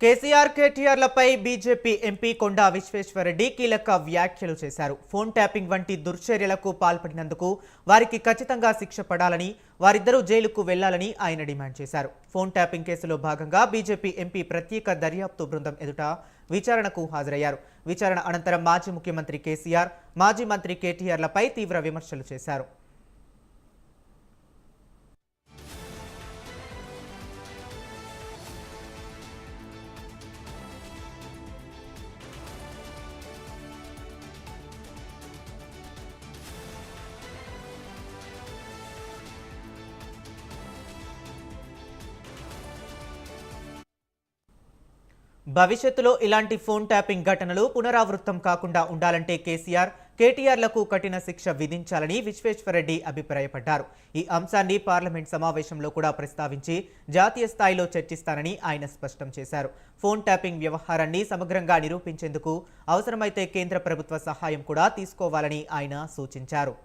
KCR కేటీఆర్లపై BJP MP కొండా విశ్వేశ్వరరెడ్డి కీలక వ్యాఖ్యలు చేశారు. ఫోన్ ట్యాపింగ్ వంటి దుర్చర్యలకు పాల్పడినందుకు వారికి ఖచ్చితంగా శిక్ష పడాలని, వారిద్దరూ జైలుకు వెళ్లాలని ఆయన డిమాండ్ చేశారు. ఫోన్ ట్యాపింగ్ కేసులో భాగంగా బీజేపీ ఎంపీ ప్రత్యేక దర్యాప్తు బృందం ఎదుట విచారణకు హాజరయ్యారు. విచారణ అనంతరం మాజీ ముఖ్యమంత్రి కేసీఆర్, మాజీ మంత్రి కేటీఆర్లపై తీవ్ర విమర్శలు చేశారు. భవిష్యత్తులో ఇలాంటి ఫోన్ ట్యాపింగ్ ఘటనలు పునరావృతం కాకుండా ఉండాలంటే కేసీఆర్, కేటీఆర్లకు కఠిన శిక్ష విధించాలని విశ్వేశ్వరరెడ్డి అభిప్రాయపడ్డారు. ఈ అంశాన్ని పార్లమెంట్ సమావేశంలో కూడా ప్రస్తావించి జాతీయ స్థాయిలో చర్చిస్తానని ఆయన స్పష్టం చేశారు. ఫోన్ ట్యాపింగ్ వ్యవహారాన్ని సమగ్రంగా నిరూపించేందుకు అవసరమైతే కేంద్ర ప్రభుత్వ సహాయం కూడా తీసుకోవాలని ఆయన సూచించారు.